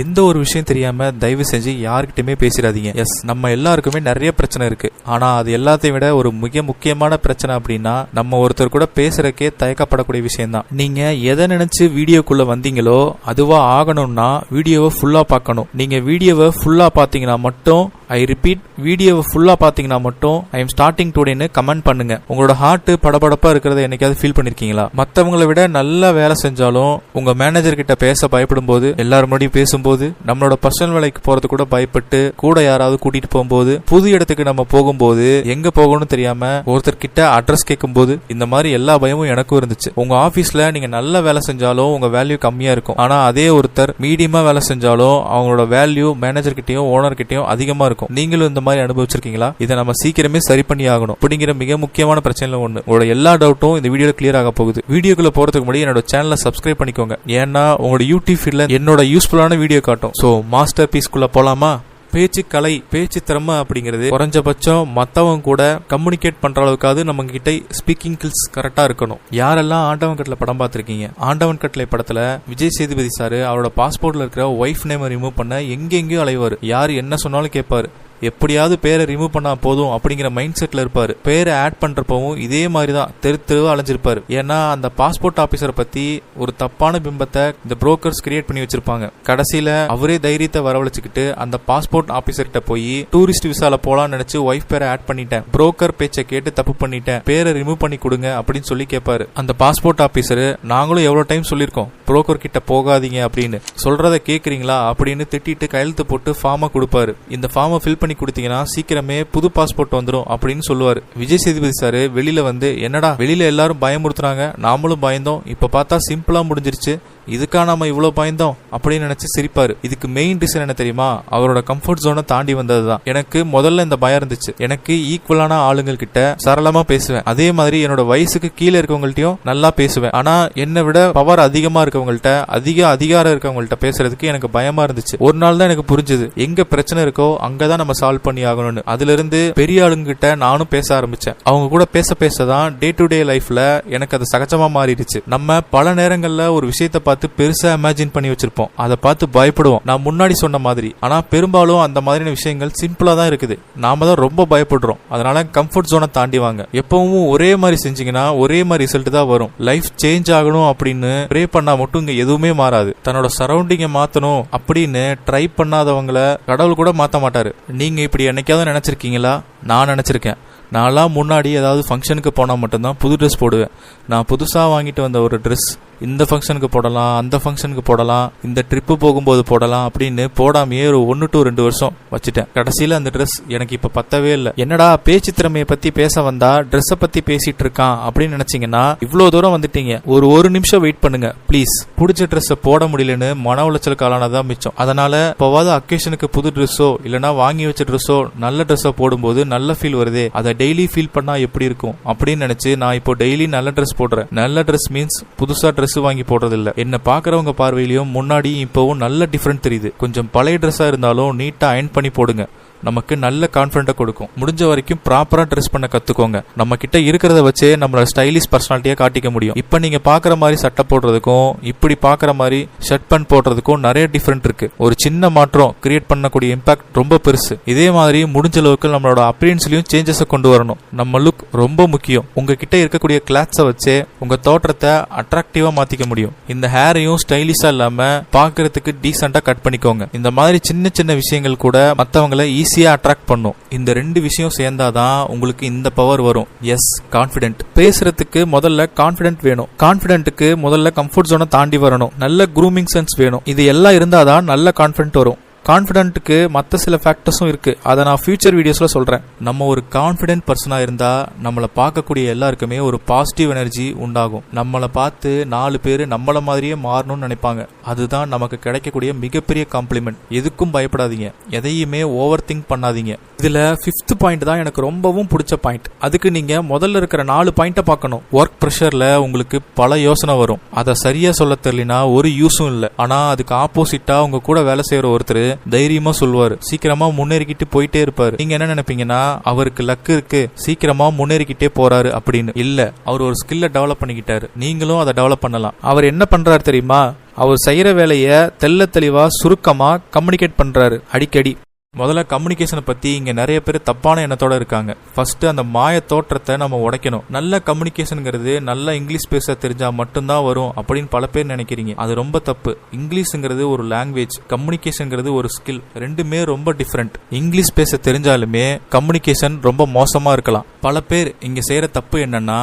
எந்த ஒரு விஷயம் தெரியாம தயவு செஞ்சு யாருக்கிட்டயுமே பேசிடாதீங்க. எஸ், நம்ம எல்லாருக்குமே நிறைய பிரச்சனை இருக்கு. ஆனா அது எல்லாத்தையும் விட ஒரு மிக முக்கியமான பிரச்சனை அப்படின்னா நம்ம ஒருத்தர் கூட பேசுறக்கே தயக்கப்படக்கூடிய விஷயம் தான். நீங்க எதை நினைச்சு வீடியோக்குள்ள வந்தீங்களோ அதுவா ஆகணும்னா வீடியோவை ஃபுல்லா பார்க்கணும். நீங்க வீடியோவை ஃபுல்லா பாத்தீங்கன்னா மட்டும், ஐ ரிப்பீட், வீடியோவை ஃபுல்லா பாத்தீங்கன்னா மட்டும் ஐ எம் ஸ்டார்டிங் டுடேன்னு கமெண்ட் பண்ணுங்க. உங்களோட ஹார்ட் படபடப்பா இருக்கிறத என்னைக்காவது ஃபீல் பண்ணிருக்கீங்களா? மத்தவங்களை விட நல்லா வேலை செஞ்சாலும் உங்க மேனேஜர் கிட்ட பேச பயப்படும் போது, எல்லாரும் முன்னாடியும் பேசும்போது, நம்மளோட பர்சனல் வேலைக்கு போறது கூட பயப்பட்டு கூட யாராவது கூட்டிட்டு போகும்போது, புது இடத்துக்கு நம்ம போகும்போது எங்க போகணும்னு தெரியாம ஒருத்தர் கிட்ட அட்ரஸ் கேட்கும் போது, இந்த மாதிரி எல்லா பயமும் எனக்கும் இருந்துச்சு. உங்க ஆபீஸ்ல நீங்க நல்ல வேலை செஞ்சாலும் உங்க வேல்யூ கம்மியா இருக்கும். ஆனா அதே ஒருத்தர் மீடியமா வேலை செஞ்சாலும் அவங்களோட வேல்யூ மேனேஜர் கிட்டயும் ஓனர் கிட்டயும் அதிகமா இருக்கும். நீங்களும் இந்த மாதிரி அனுபவிச்சிருக்கீங்களா? இதை நம்ம சீக்கிரமே சரி பண்ணி ஆகணும் அப்படிங்கிற மிக முக்கியமான பிரச்சனை ஒண்ணு. உங்களோட எல்லா டவுட்டும் இந்த வீடியோல கிளியர் ஆக போகுது. வீடியோக்குள்ள போறதுக்கு முன்னாடி என்னோட சேனலை சப்ஸ்கிரைப் பண்ணிக்கோங்க. ஏன்னா உங்களோட யூடியூப் ஃபீல்ட்ல என்னோட யூஸ்ஃபுல்லான வீடியோ காட்டும். சோ மாஸ்டர் பீஸ்க்குள்ள போலாமா? பேச்சு கலை, பேச்சு திறமை அப்படிங்கிறது குறைஞ்சபட்சம் மத்தவங்க கூட கம்யூனிகேட் பண்ற அளவுக்காவது நம்ம கிட்ட ஸ்பீக்கிங் ஸ்கில்ஸ் கரெக்டா இருக்கணும். யாரெல்லாம் ஆண்டவன் கட்டளை படம் பார்த்திருக்கீங்க? ஆண்டவன் கட்டளை படத்துல விஜய் சேதுபதி சார் அவரோட பாஸ்போர்ட்ல இருக்கிற ஒய்ஃப் நேம் ரிமூவ் பண்ண எங்கெங்கயோ அலைவாரு. யாரு என்ன சொன்னாலும் கேட்பாரு. எப்படியாவது பேரை ரிமூவ் பண்ணா போதும் அப்படிங்கிற மைண்ட் செட்ல இருப்பாரு. பேரை ஆட் பண்றப்பவும் இதே மாதிரிதான் தெருவா அலைஞ்சிருப்பாரு. ஏன்னா அந்த பாஸ்போர்ட் ஆபீசரை பத்தி ஒரு தப்பான பிம்பத்தை இந்த புரோக்கர்ஸ் கிரியேட் பண்ணி வச்சிருப்பாங்க. கடைசியில அவரே தைரியத்தை வரவழைச்சுக்கிட்டு அந்த பாஸ்போர்ட் ஆபீசர் கிட்ட போய் டூரிஸ்ட் விசால போலான்னு நினைச்சு ஒய்ஃப் பேரை ஆட் பண்ணிட்டேன், புரோக்கர் பேச்சை கேட்டு தப்பு பண்ணிட்டேன், பேரை ரிமூவ் பண்ணி கொடுங்க அப்படின்னு சொல்லி கேட்பாரு. அந்த பாஸ்போர்ட் ஆபீசர், நாங்களும் எவ்வளவு டைம் சொல்லிருக்கோம் புரோக்கர் கிட்ட போகாதீங்க அப்படின்னு, சொல்றத கேக்குறீங்களா அப்படின்னு திட்டிட்டு கையெழுத்து போட்டு ஃபார்மை கொடுப்பாரு. இந்த ஃபார்மை ஃபில் பண்ணி கொடுத்தீங்கன்னா சீக்கிரமே புது பாஸ்போர்ட் வந்துடும் அப்படின்னு சொல்லுவாரு. விஜய் சேதுபதி சார் வெளியில வந்து, என்னடா வெளியில எல்லாரும் பயமுறுத்துறாங்க, நாமளும் பயந்தோம், இப்ப பார்த்தா சிம்பிளா முடிஞ்சிருச்சு, இதுக்கா நாம இவ்வளவு பயந்தோம் அப்படின்னு நினைச்சு சிரிப்பாரு. இதுக்கு மெயின் ரீசன் என்ன தெரியுமா? அவரோட கம்ஃபர்ட் ஜோனை தாண்டி வந்ததுதான். எனக்கு முதல்ல இந்த பயம் இருந்துச்சு. எனக்கு ஈக்குவலான ஆளுங்க கிட்ட சரளமா பேசுவேன். அதே மாதிரி என்னோட வயசுக்கு கீழே இருக்கவங்கள்ட்டையும் நல்லா பேசுவேன். ஆனா என்னை விட பவர் அதிகமா இருக்கவங்கள்ட்ட, அதிக அதிகாரம் இருக்கவங்கள்ட்ட பேசுறதுக்கு எனக்கு பயமா இருந்துச்சு. ஒரு நாள் தான் எனக்கு புரிஞ்சது, எங்க பிரச்சனை இருக்கோ அங்கதான் நம்ம சால்வ் பண்ணி ஆகணும்னு. அதுல இருந்து பெரிய ஆளுங்க கிட்ட நானும் பேச ஆரம்பிச்சேன். அவங்க கூட பேசதான் டே டு டே லைஃப்ல எனக்கு அது சகஜமா மாறிடுச்சு. நம்ம பல நேரங்கள்ல ஒரு விஷயத்தை பார்த்து பெருசா இமேஜின் பண்ணி வச்சிருப்போம், அதை பார்த்து பயப்படுவோம், நான் முன்னாடி சொன்ன மாதிரி. ஆனா பெரும்பாலும் அந்த மாதிரியான விஷயங்கள் சிம்பிளா தான் இருக்குது, நாம தான் ரொம்ப பயப்படுறோம். அதனால கம்ஃபர்ட் ஜோனை தாண்டி வாங்க. எப்பவும் ஒரே மாதிரி செஞ்சீங்கன்னா ஒரே மாதிரி ரிசல்ட் தான் வரும். லைஃப் சேஞ்ச் ஆகணும் அப்படின்னு ப்ரே பண்ணா மட்டும் இங்க எதுவுமே மாறாது. தன்னோட சரௌண்டிங்கை மாத்தணும் அப்படின்னு ட்ரை பண்ணாதவங்களை கடவுள் கூட மாத்த மாட்டாரு. நீங்க இப்படி என்னைக்காவது நினைச்சிருக்கீங்களா? நான் நினைச்சிருக்கேன். நான்லாம் முன்னாடி ஏதாவது ஃபங்க்ஷனுக்கு போனால் மட்டும்தான் புது ட்ரெஸ் போடுவேன். நான் புதுசாக வாங்கிட்டு வந்த ஒரு ட்ரெஸ் இந்த ஃபங்க்ஷனுக்கு போடலாம், அந்த ஃபங்க்ஷனுக்கு போடலாம், இந்த ட்ரிப்பு போகும்போது போடலாம் அப்படின்னு போடாமையே ஒரு 1 to 2 வருஷம் வச்சுட்டேன். கடைசியில் அந்த ட்ரெஸ் எனக்கு இப்போ பத்தவே இல்லை. என்னடா பேச்சு திறமையை பற்றி பேச வந்தா ட்ரெஸ்ஸை பற்றி பேசிட்டு இருக்கான் அப்படின்னு நினைச்சீங்கன்னா இவ்வளோ தூரம் வந்துட்டீங்க. ஒரு நிமிஷம் வெயிட் பண்ணுங்க ப்ளீஸ். பிடிச்ச ட்ரெஸ்ஸை போட முடியலன்னு மன உளைச்சலுக்கு ஆளானதான் மிச்சம். அதனால இப்போவாது அக்கேஷனுக்கு புது ட்ரெஸ்ஸோ இல்லைன்னா வாங்கி வச்ச ட்ரெஸ்ஸோ நல்ல ட்ரெஸ்ஸை போடும்போது நல்ல ஃபீல் வருதே, அதை டெய்லி ஃபீல் பண்ணா எப்படி இருக்கும் அப்படின்னு நினைச்சு நான் இப்போ டெய்லி நல்ல ட்ரெஸ் போடுறேன். நல்ல ட்ரெஸ் மீன்ஸ் புதுசா ட்ரெஸ் வாங்கி போடுறது இல்ல. என்ன பாக்குறவங்க பார்வையிலையும் முன்னாடி இப்பவும் நல்ல டிஃபரெண்ட் தெரியுது. கொஞ்சம் பழைய ட்ரெஸ்ஸா இருந்தாலும் நீட்டா அயர்ன் பண்ணி போடுங்க, நமக்கு நல்ல கான்ஃபிடென்ட்டை கொடுக்கும். முடிஞ்ச வரைக்கும் ப்ராப்பரா ட்ரெஸ் பண்ண கத்துக்கோங்க. நம்ம கிட்ட இருக்கிறத வச்சே நம்மளோட ஸ்டைலிஷ் பர்சனாலிட்டியா காட்டிக்க முடியும். இப்ப நீங்க பாக்குற மாதிரி சட்டை போடுறதுக்கும் இப்படி பாக்குற மாதிரி ஷர்ட் பேண்ட் போடுறதுக்கும் நிறைய டிஃபரெண்ட் இருக்கு. ஒரு சின்ன மாற்றம் கிரியேட் பண்ணக்கூடிய இம்பாக்ட் ரொம்ப பெருசு. இதே மாதிரி முடிஞ்ச அளவுக்கு நம்மளோட அப்பியரன்ஸ்லயும் சேஞ்சஸ் கொண்டு வரணும். நம்ம லுக் ரொம்ப முக்கியம். உங்ககிட்ட இருக்கக்கூடிய கிளாத்ஸை வச்சே உங்க தோற்றத்தை அட்ராக்டிவா மாத்திக்க முடியும். இந்த ஹேரையும் ஸ்டைலிஷா இல்லாம பாக்குறதுக்கு டீசெண்டா கட் பண்ணிக்கோங்க. இந்த மாதிரி சின்ன சின்ன விஷயங்கள் கூட மத்தவங்களை ஈஸியா அட்ராக்ட் பண்ணும். இந்த 2 விஷயம் சேர்ந்தாதான் உங்களுக்கு இந்த பவர் வரும். Yes, confident. பேசுறதுக்கு முதல்ல கான்ஃபிடென்ட் வேணும். கான்ஃபிடென்ட்டுக்கு முதல்ல கம்ஃபர்ட் ஜோனை தாண்டி வரணும். நல்ல க்ரூமிங் சென்ஸ் வேணும். இது எல்லாம் இருந்தாதான் நல்ல கான்ஃபிடென்ட் வரும். கான்ஃபிடென்ட்டுக்கு மற்ற சில ஃபேக்டர்ஸும் இருக்கு, அதை நான் ஃபியூச்சர் வீடியோஸ்ல சொல்றேன். நம்ம ஒரு கான்ஃபிடென்ட் பர்சனா இருந்தா நம்மளை பார்க்கக்கூடிய எல்லாருக்குமே ஒரு பாசிட்டிவ் எனர்ஜி உண்டாகும். நம்மளை பார்த்து 4 பேர் நம்மள மாதிரியே மாறணும்னு நினைப்பாங்க. அதுதான் நமக்கு கிடைக்கக்கூடிய மிகப்பெரிய காம்ப்ளிமெண்ட். எதுக்கும் பயப்படாதீங்க, எதையுமே ஓவர் திங்க் பண்ணாதீங்க. இதுல 5th பாயிண்ட் தான் எனக்கு ரொம்பவும் பிடிச்ச பாயிண்ட். அதுக்கு நீங்க முதல்ல இருக்கிற 4 பாயிண்ட்டை பார்க்கணும். ஒர்க் ப்ரெஷர்ல உங்களுக்கு பல யோசனை வரும், அதை சரியா சொல்ல தெரியலனா ஒரு யூஸும் இல்லை. ஆனா அதுக்கு ஆப்போசிட்டா உங்க கூட வேலை செய்யற ஒருத்தர் தைரியமா சொல்லுவாரு, சீக்கிரமா முன்னேறிக்கிட்டு போயிட்டே இருப்பாரு. நீங்க என்ன நினைப்பீங்கன்னா அவருக்கு லக்கு இருக்கு, சீக்கிரமா முன்னேறிக்கிட்டே போறாரு அப்படின்னு. இல்ல, அவர் ஒரு ஸ்கில்ல டெவலப் பண்ணிக்கிட்டாரு. நீங்களும் அதை டெவலப் பண்ணலாம். அவர் என்ன பண்றாரு தெரியுமா? அவர் செய்யற வேலையை தெள்ள தெளிவா சுருக்கமா கம்யூனிகேட் பண்றாரு அடிக்கடி. முதல்ல கம்யூனிகேஷனை பத்தி இங்க நிறைய பேர் தப்பான எண்ணத்தோட இருக்காங்க. ஃபர்ஸ்ட் அந்த மாய தோற்றத்தை நம்ம உடைக்கணும். நல்ல கம்யூனிகேஷனுங்கிறது நல்ல இங்கிலீஷ் பேச தெரிஞ்சா மட்டும்தான் வரும் அப்படின்னு பல பேர் நினைக்கிறீங்க. அது ரொம்ப தப்பு. இங்கிலீஷ்ங்கிறது ஒரு லாங்குவேஜ், கம்யூனிகேஷன்ங்கிறது ஒரு ஸ்கில். ரெண்டுமே ரொம்ப டிஃபரெண்ட். இங்கிலீஷ் பேச தெரிஞ்சாலுமே கம்யூனிகேஷன் ரொம்ப மோசமா இருக்கலாம். பல பேர் இங்க செய்யற தப்பு என்னன்னா,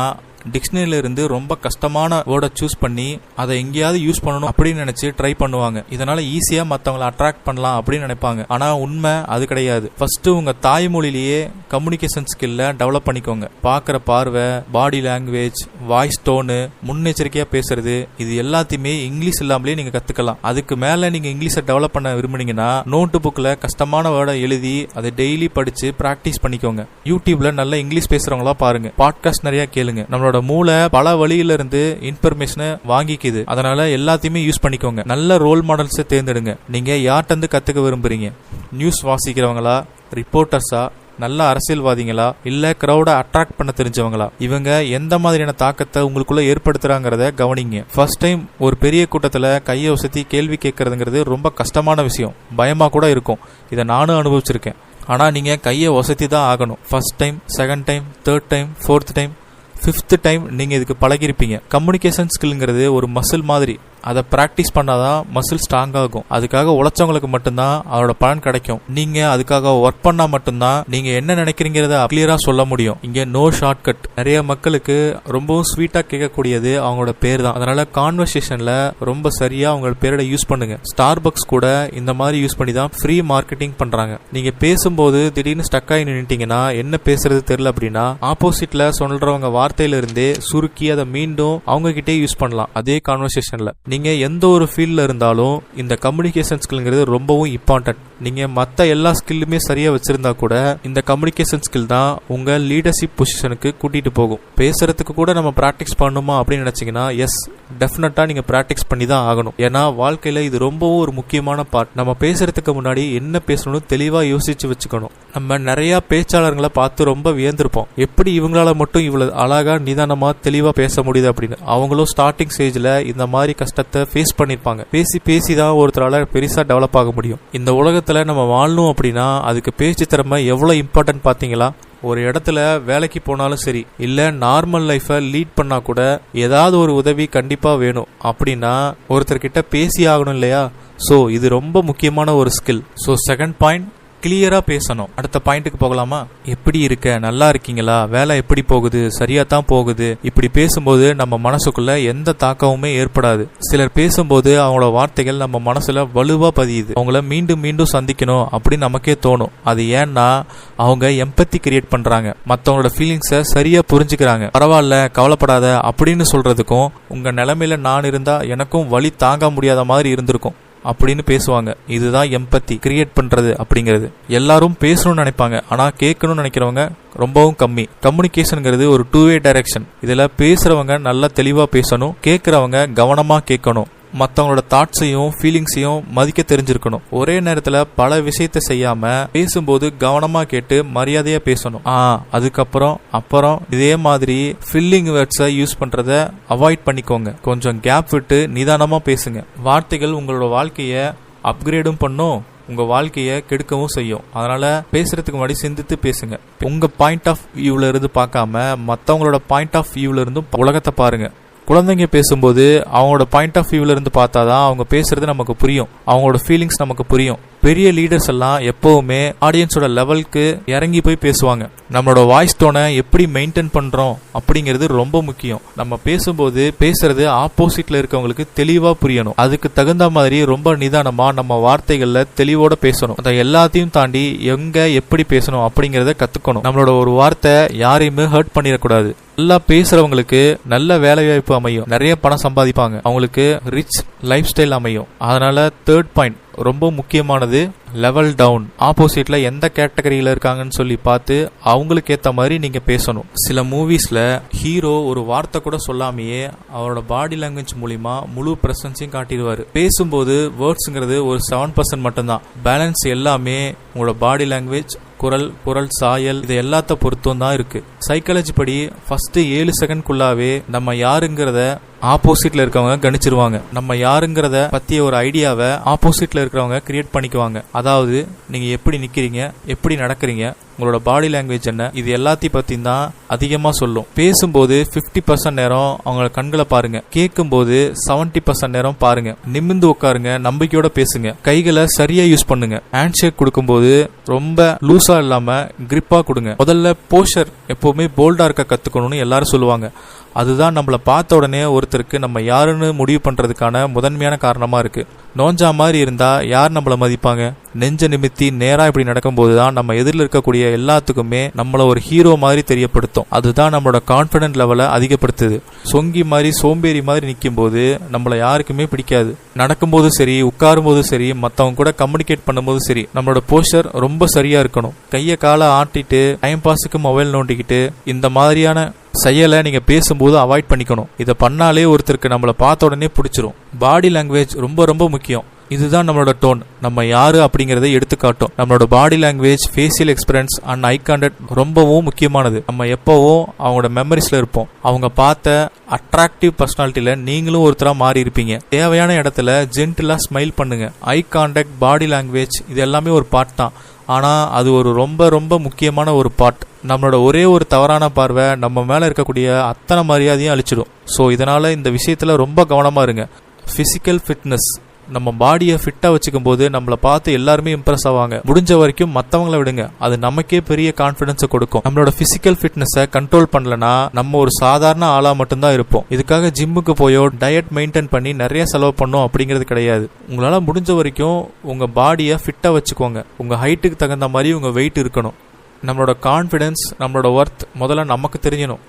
டிக்ஷனரியில இருந்து ரொம்ப கஷ்டமான வேர்டை சூஸ் பண்ணி அதை எங்கேயாவது யூஸ் பண்ணணும் அப்படின்னு நினைச்சு ட்ரை பண்ணுவாங்க. இதனால ஈஸியா மத்தவங்களை அட்ராக்ட் பண்ணலாம் அப்படின்னு நினைப்பாங்க. ஆனா உண்மை அது கிடையாது. ஃபர்ஸ்ட் உங்க தாய்மொழியிலேயே கம்யூனிகேஷன் ஸ்கில்ல டெவலப் பண்ணிக்கோங்க. பாக்குற பார்வை, பாடி லாங்குவேஜ், வாய்ஸ் டோனு, முன்னெச்சரிக்கையா பேசுறது, இது எல்லாத்தையுமே இங்கிலீஷ் இல்லாமலே நீங்க கத்துக்கலாம். அதுக்கு மேல நீங்க இங்கிலீஷை டெவலப் பண்ண விரும்புனீங்கன்னா நோட்டு புக்ல கஷ்டமான வேர்டை எழுதி அதை டெய்லி படிச்சு பிராக்டிஸ் பண்ணிக்கோங்க. யூடியூப்ல நல்ல இங்கிலீஷ் பேசுறவங்களா பாருங்க. பாட்காஸ்ட் நிறைய கேளுங்க. நம்மளோட மூளை பல வழியில இருந்து இன்ஃபர்மேஷனை வாங்கிக்குது. அதனால எல்லாத்தையுமே யூஸ் பண்ணிக்கோங்க. நல்ல ரோல் மாடல்ஸ் தேர்ந்தெடுங்க. நீங்க யார்ட்ட இருந்து கத்துக்க விரும்புறீங்க? நியூஸ் வாசிக்கிறவங்களா, ரிப்போர்ட்டர்ஸா, நல்ல அரசியல்வாதிகளா, இல்ல கிரௌட அட்ராக்ட் பண்ண தெரிஞ்சவங்களா? இவங்க எந்த மாதிரியான தாக்கத்தை உங்களுக்குள்ள ஏற்படுத்துறாங்கிறத கவனிங்க. ஃபர்ஸ்ட் டைம் ஒரு பெரிய கூட்டத்துல கையை வசதி கேள்வி கேட்கறதுங்கிறது ரொம்ப கஷ்டமான விஷயம். பயமா கூட இருக்கும். இதை நானும் அனுபவிச்சிருக்கேன். ஆனா நீங்க கையை வசதி தான் ஆகணும். First time, second time, third time, fourth time, fifth time நீங்க இதுக்கு பழகிருப்பீங்க. கம்யூனிகேஷன் ஸ்கில்ங்கிறது ஒரு மசில் மாதிரி. அதை பிராக்டிஸ் பண்ணாதான் மசில் ஸ்ட்ராங் ஆகும். அதுக்காக உழைச்சவங்களுக்கு மட்டும்தான் அதோட பலன் கிடைக்கும். நீங்க அதுக்காக ஒர்க் பண்ணா மட்டும்தான் நீங்க என்ன நினைக்கிறீங்கிறத கிளியரா சொல்ல முடியும். இங்க நோ ஷார்ட் கட். நிறைய மக்களுக்கு ரொம்பவும் ஸ்வீட்டா கேட்கக்கூடியது அவங்களோட பேர் தான். அதனால கான்வர்சேஷன்ல ரொம்ப சரியா அவங்களோட பேரோட யூஸ் பண்ணுங்க. ஸ்டார்பக்ஸ் கூட இந்த மாதிரி யூஸ் பண்ணி தான் ஃப்ரீ மார்க்கெட்டிங் பண்றாங்க. நீங்க பேசும்போது திடீர்னு ஸ்டக் ஆகி நின்னுட்டீங்கன்னா, என்ன பேசுறது தெரியல அப்படின்னா, ஆப்போசிட்ல சொல்றவங்க வார்த்தையில இருந்தே சுருக்கி அதை மீண்டும் அவங்க கிட்டே யூஸ் பண்ணலாம் அதே கான்வர்சேஷன்ல. நீங்க எந்த ஒரு ஃபீல்ட்ல இருந்தாலும் இந்த கம்யூனிகேஷன் ஸ்கில்ங்கிறது ரொம்பவும் இம்பார்ட்டன்ட். நீங்க மத்த எல்லா ஸ்கில்லுமே சரியா வச்சிருந்தா கூட இந்த கம்யூனிகேஷன் ஸ்கில் தான் உங்க லீடர்ஷிப் பொசிஷனுக்கு கூட்டிட்டு போகும். பேசுறதுக்கு கூட நம்ம பிராக்டிஸ் பண்ணணுமா அப்படின்னு நினைச்சீங்கன்னா, எஸ், டெஃபினட்டா நீங்க பிராக்டிஸ் பண்ணி தான் ஆகணும். ஏன்னா வாழ்க்கையில இது ரொம்பவும் ஒரு முக்கியமான பார்ட். நம்ம பேசுறதுக்கு முன்னாடி என்ன பேசணும்னு தெளிவா யோசிச்சு வச்சுக்கணும். நம்ம நிறைய பேச்சாளர்களை பார்த்து ரொம்ப வியந்திருப்போம். எப்படி இவங்களால மட்டும் இவ்வளவு அழகா நிதானமா தெளிவா பேச முடியுது அப்படின்னு. அவங்களும் ஸ்டார்டிங் ஸ்டேஜ்ல இந்த மாதிரி கஷ்டத்தை ஃபேஸ் பண்ணிருப்பாங்க. பேசி தான் ஒருத்தரால பெருசா டெவலப் ஆக முடியும். இந்த உலகத்துல நம்ம வாழணும் அப்படின்னா அதுக்கு பேச்சு திறமை எவ்வளவு இம்பார்ட்டன்ட் பாத்தீங்களா? ஒரு இடத்துல வேலைக்கு போனாலும் சரி, இல்ல நார்மல் லைஃபை லீட் பண்ணா கூட ஏதாவது ஒரு உதவி கண்டிப்பா வேணும் அப்படின்னா ஒருத்தர்கிட்ட பேசி ஆகணும் இல்லையா? சோ இது ரொம்ப முக்கியமான ஒரு ஸ்கில். சோ செகண்ட் பாயிண்ட், கிளியரா பேசணும். அடுத்த பாயிண்ட்டுக்கு போகலாமா? எப்படி இருக்க, நல்லா இருக்கீங்களா, வேலை எப்படி போகுது, சரியா தான் போகுது. இப்படி பேசும்போது நம்ம மனசுக்குள்ள எந்த தாக்கமுமே ஏற்படாது. சிலர் பேசும்போது அவங்களோட வார்த்தைகள் நம்ம மனசுல வலுவா பதியுது. அவங்கள மீண்டும் மீண்டும் சந்திக்கணும் அப்படின்னு நமக்கே தோணும். அது ஏன்னா அவங்க எம்பத்தி கிரியேட் பண்றாங்க. மத்தவங்களோட ஃபீலிங்ஸை சரியா புரிஞ்சுக்கிறாங்க. பரவாயில்ல, கவலைப்படாத அப்படின்னு சொல்றதுக்கும், உங்க நிலைமையில நான் இருந்தா எனக்கும் வலி தாங்க முடியாத மாதிரி இருந்திருக்கும் அப்படின்னு பேசுவாங்க. இதுதான் எம்பத்தி கிரியேட் பண்றது அப்படிங்கிறது. எல்லாரும் பேசணும்னு நினைப்பாங்க, ஆனா கேட்கணும்னு நினைக்கிறவங்க ரொம்பவும் கம்மி. கம்யூனிகேஷன்ங்கிறது ஒரு 2-way டைரக்ஷன். இதுல பேசுறவங்க நல்லா தெளிவா பேசணும், கேட்கறவங்க கவனமா கேட்கணும். மற்றவங்களோட தாட்ஸையும் ஃபீலிங்ஸையும் மதிக்க தெரிஞ்சிருக்கணும். ஒரே நேரத்துல பல விஷயத்த செய்யாம பேசும்போது கவனமா கேட்டு மரியாதையா பேசணும். அப்புறம் இதே மாதிரி ஃபில்லிங் வேர்ட்ஸை யூஸ் பண்றத அவாய்ட் பண்ணிக்கோங்க. கொஞ்சம் கேப் விட்டு நிதானமா பேசுங்க. வார்த்தைகள் உங்களோட வாழ்க்கைய அப்கிரேடும் பண்ணும், உங்க வாழ்க்கைய கெடுக்கவும் செய்யும். அதனால பேசுறதுக்கு முன்னாடி சிந்தித்து பேசுங்க. உங்க பாயிண்ட் ஆஃப் வியூல இருந்து பார்க்காம மற்றவங்களோட பாயிண்ட் ஆஃப் வியூல இருந்தும் உலகத்தை பாருங்க. குழந்தைங்க பேசும்போது அவங்களோட பாயிண்ட் ஆஃப் வியூல இருந்து பார்த்தாதான் அவங்க பேசுறது நமக்கு புரியும், அவங்களோட ஃபீலிங்ஸ் நமக்கு புரியும். பெரிய லீடர்ஸ் எல்லாம் எப்பவுமே ஆடியன்ஸோட லெவலுக்கு இறங்கி போய் பேசுவாங்க. நம்மளோட வாய்ஸ் டோனை எப்படி மெயின்டைன் பண்றோம் அப்படிங்கிறது ரொம்ப முக்கியம். நம்ம பேசும்போது பேசுறது ஆப்போசிட்ல இருக்கவங்களுக்கு தெளிவா புரியணும். அதுக்கு தகுந்த மாதிரி ரொம்ப நிதானமா நம்ம வார்த்தைகள்ல தெளிவோட பேசணும். அதை எல்லாத்தையும் தாண்டி எங்க எப்படி பேசணும் அப்படிங்கறத கத்துக்கணும். நம்மளோட ஒரு வார்த்தை யாரையுமே ஹர்ட் பண்ணிடக்கூடாது. நல்லா பேசுறவங்களுக்கு நல்ல வேலை வாய்ப்பு அமையும், நிறைய பணம் சம்பாதிப்பாங்க, அவங்களுக்கு ரிச் லைஃப் ஸ்டைல் அமையும். அதனால தேர்ட் பாயிண்ட் ரொம்ப முக்கியமானது, லெவல் டவுன். ஆப்போசிட்ல எந்த கேட்டகரியில இருக்காங்கன்னு சொல்லி பார்த்து அவங்களுக்கு ஏத்த மாதிரி நீங்க பேசணும். சில மூவிஸ்ல ஹீரோ ஒரு வார்த்தை கூட சொல்லாமையே அவரோட பாடி லாங்குவேஜ் மூலியமா முழு பிரசன்ஸையும் காட்டிடுவாரு. பேசும்போது வேர்ட்ஸ்ங்கிறது ஒரு 7% மட்டும்தான். பேலன்ஸ் எல்லாமே உங்களோட பாடி லாங்குவேஜ், குரல் சாயல், இது எல்லாத்த பொறுத்தும் தான் இருக்கு. சைக்காலஜி படி ஃபர்ஸ்ட் 7 செகண்ட்குள்ளாவே நம்ம யாருங்கிறத ஆப்போசிட்ல இருக்கவங்க கணிச்சிருவாங்க. நம்ம யாருங்கிறத பத்திய ஒரு ஐடியாவை ஆப்போசிட்ல இருக்கிறவங்க கிரியேட் பண்ணிக்குவாங்க. அதாவது நீங்க எப்படி நிக்கிறீங்க, எப்படி நடக்கிறீங்க, உங்களோட பாடி லாங்குவேஜ் என்ன, இது எல்லாத்தையும் பத்தி தான் அதிகமா சொல்லும். பேசும்போது 50% நேரம் அவங்கள கண்களை பாருங்க. கேட்கும்போது 70% நேரம் பாருங்க. நிமிர்ந்து உட்காருங்க, நம்பிக்கையோட பேசுங்க. கைகளை சரியா யூஸ் பண்ணுங்க. ஹேண்ட் ஷேக் கொடுக்கும்போது ரொம்ப லூசா இல்லாம கிரிப்பா கொடுங்க. முதல்ல போஸ்டர் எப்பவுமே போல்டா இருக்க கத்துக்கணும்னு எல்லாரும் சொல்லுவாங்க. அதுதான் நம்மள பார்த்த உடனே ஒருத்தருக்கு நம்ம யாருன்னு முடிவு பண்றதுக்கான முதன்மையான காரணமா இருக்கு. நோஞ்சா மாதிரி இருந்தா யார் நம்மள மதிப்பாங்க? நெஞ்ச நிமித்தி நேரா இப்படி நடக்கும்போது தான் நம்ம எதிரில் இருக்கக்கூடிய எல்லாத்துக்குமே நம்மள ஒரு ஹீரோ மாதிரி தெரியப்படுத்தும். அதுதான் நம்மளோட கான்பிடன்ட் லெவலை அதிகப்படுத்துது. சொங்கி மாதிரி சோம்பேறி மாதிரி நிற்கும் போது நம்மள யாருக்குமே பிடிக்காது. நடக்கும்போது சரி, உட்காரும் போது சரி, மற்றவங்க கூட கம்யூனிகேட் பண்ணும்போது சரி, நம்மளோட போஸ்டர் ரொம்ப சரியா இருக்கணும். கையை காலை ஆட்டிட்டு டைம் பாஸுக்கு மொபைல் நோண்டிக்கிட்டு இந்த மாதிரியான செயலை நீங்க பேசும்போது அவாய்ட் பண்ணிக்கணும். இதை பண்ணாலே ஒருத்தருக்கு நம்மளை பார்த்த உடனே பிடிச்சிரும். பாடி லாங்குவேஜ் ரொம்ப ரொம்ப முக்கியம். இதுதான் நம்மளோட டோன் நம்ம யாரு அப்படிங்கறத எடுத்துக்காட்டும். நம்மளோட body language, facial expressions and eye contact ரொம்பவும் முக்கியமானது. நம்ம எப்பவும் அவங்களோட மெமரிஸ்ல இருப்போம். அவங்க பார்த்த அட்ராக்டிவ் பர்சனாலிட்டியில நீங்களும் ஒருத்தரா மாறி இருப்பீங்க. தேவையான இடத்துல ஜென்டிலா ஸ்மைல் பண்ணுங்க. ஐ கான்டாக்ட், பாடி லாங்குவேஜ் இது எல்லாமே ஒரு பார்ட் தான். ஆனா அது ஒரு ரொம்ப ரொம்ப முக்கியமான ஒரு பார்ட். நம்மளோட ஒரே ஒரு தவறான பார்வை நம்ம மேல இருக்கக்கூடிய அத்தனை மரியாதையும் அழிச்சிடும். ஸோ இதனால இந்த விஷயத்துல ரொம்ப கவனமா இருங்க. பிசிக்கல் ஃபிட்னஸ், நம்ம பாடியை ஃபிட்டா வச்சுக்கும் போது நம்மளை பார்த்து எல்லாருமே இம்ப்ரெஸ் ஆவாங்க. முடிஞ்ச வரைக்கும் மற்றவங்கள விடுங்க, அது நமக்கே பெரிய கான்ஃபிடன்ஸை கொடுக்கும். நம்மளோட பிசிக்கல் ஃபிட்னஸை கண்ட்ரோல் பண்ணலனா நம்ம ஒரு சாதாரண ஆளா மட்டும்தான் இருப்போம். இதுக்காக ஜிம்முக்கு போயோ டயட் மெயின்டைன் பண்ணி நிறைய செலவு பண்ணோம் அப்படிங்கிறது கிடையாது. உங்களால முடிஞ்ச வரைக்கும் உங்க பாடியை ஃபிட்டா வச்சுக்கோங்க. உங்க ஹைட்டுக்கு தகுந்த மாதிரி உங்க வெயிட் இருக்கணும். நம்மளோட கான்ஃபிடன்ஸ், நம்மளோட ஒர்த் முதல்ல நமக்கு தெரியணும்.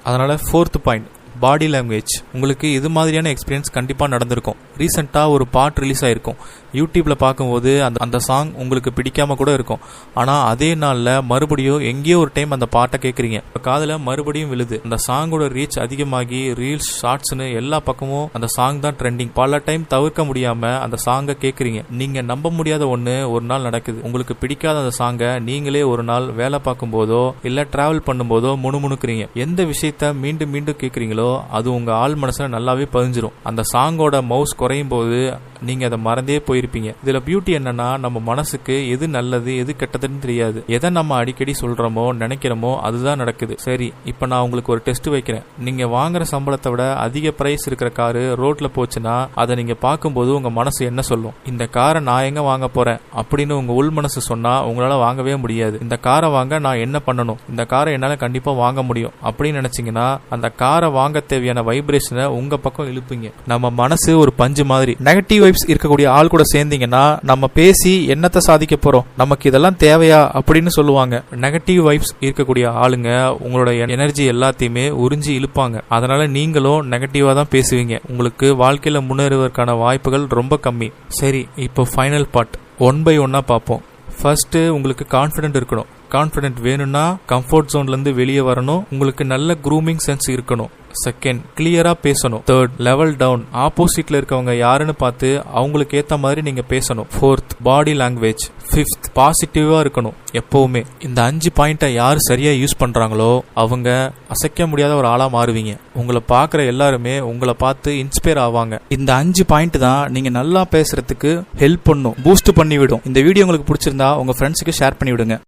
அதனால 4th பாயிண்ட், பாடி லாங்குவேஜ். உங்களுக்கு இது மாதிரியான எக்ஸ்பீரியன்ஸ் கண்டிப்பாக நடந்திருக்கும். ரீசெண்டாக ஒரு பாட்டு ரிலீஸ் ஆயிருக்கும். யூடியூப்ல பார்க்கும்போது அந்த சாங் உங்களுக்கு பிடிக்காம கூட இருக்கும். ஆனால் அதே நாளில் மறுபடியும் எங்கேயோ ஒரு டைம் அந்த பாட்டை கேட்குறீங்க. காதில் மறுபடியும் விழுது. அந்த சாங்கோட ரீச் அதிகமாகி ரீல்ஸ், ஷார்ட்ஸ்னு எல்லா பக்கமும் அந்த சாங் தான் ட்ரெண்டிங். பல டைம் தவிர்க்க முடியாம அந்த சாங்கை கேட்குறீங்க. நீங்க நம்ப முடியாத ஒன்று ஒரு நாள் நடக்குது. உங்களுக்கு பிடிக்காத அந்த சாங்கை நீங்களே ஒரு நாள் வேலை பார்க்கும் போதோ இல்லை டிராவல் பண்ணும்போதோ முணுமுணுக்குறீங்க. எந்த விஷயத்த மீண்டும் மீண்டும் கேட்குறீங்களோ அது உங்க ஆள் மனசுல நல்லாவே பதிஞ்சிரும். அந்த சாங்கோட மவுஸ் குறையும் போது நீங்க அதை மறந்தே போயிருப்பீங்க. இதுல பியூட்டி என்னன்னா, நம்ம மனசுக்கு எது நல்லது எது கெட்டதுன்னு தெரியாது. எதை நம்ம அடிக்கடி சொல்றோமோ நினைக்கிறோமோ அதுதான் நடக்குது. சரி, இப்ப நான் உங்களுக்கு ஒரு டெஸ்ட் வைக்கிறேன். நீங்க வாங்குற சம்பளத்தை விட அதிக பிரைஸ் இருக்கிற காரு ரோட்ல போச்சுன்னா அதை நீங்க பார்க்கும்போது உங்க மனசு என்ன சொல்லும்? இந்த காரை நான் எங்க வாங்க போறேன் அப்படின்னு உங்க உள் மனசு சொன்னா உங்களால வாங்கவே முடியாது. இந்த காரை வாங்க நான் என்ன பண்ணணும்? இந்த காரை என்னால கண்டிப்பா வாங்க முடியும் அப்படின்னு நினைச்சீங்கன்னா அந்த காரை வாங்க தேவையான வைப்ரேஷனை உங்க பக்கம் இழுப்பீங்க. நம்ம மனசு ஒரு பஞ்சு மாதிரி. நெகட்டிவ் வைப்ஸ் இருக்கக்கூடிய ஆள் கூட சேர்ந்தீங்கன்னா நம்ம பேசி என்னத்தை சாதிக்க போறோம்? நமக்கு இதெல்லாம் தேவையா அப்படின்னு சொல்லுவாங்க. நெகட்டிவ் வைப்ஸ் இருக்கக்கூடிய ஆளுங்க உங்களோட எனர்ஜி எல்லாத்தையுமே உறிஞ்சி இழுப்பாங்க. அதனால நீங்களும் நெகட்டிவா தான் பேசுவீங்க. உங்களுக்கு வாழ்க்கையில முன்னேறுவதற்கான வாய்ப்புகள் ரொம்ப கம்மி. சரி, இப்போ ஃபைனல் பார்ட் 1 by 1 பார்ப்போம். ஃபர்ஸ்ட், உங்களுக்கு கான்ஃபிடென்ட் இருக்கணும். கான்ஃபிடென்ட் வேணும்னா கம்ஃபர்ட் ஜோன்ல இருந்து வெளியே வரணும். உங்களுக்கு நல்ல க்ரூமிங் சென்ஸ் இருக்கணும். செகண்ட், கிளியரா பேசணும். தேர்ட், லெவல் டவுன், ஆப்போசிட்ல இருக்கவங்க யாருன்னு பார்த்து அவங்களுக்கு ஏத்த மாதிரி நீங்க பேசணும். Fourth, body language. ஃபிஃப்த், பாசிட்டிவா இருக்கணும் எப்பவுமே. இந்த 5 பாயிண்ட்டை யார் சரியா யூஸ் பண்றாங்களோ அவங்க அசைக்க முடியாத ஒரு ஆளா மாறுவீங்க. உங்களை பார்க்குற எல்லாருமே உங்களை பார்த்து இன்ஸ்பயர் ஆவாங்க. இந்த 5 பாயிண்ட் தான் நீங்க நல்லா பேசுறதுக்கு ஹெல்ப் பண்ணும், பூஸ்ட் பண்ணி விடும். இந்த வீடியோ உங்களுக்கு பிடிச்சிருந்தா உங்க ஃப்ரெண்ட்ஸுக்கு ஷேர் பண்ணி விடுங்க.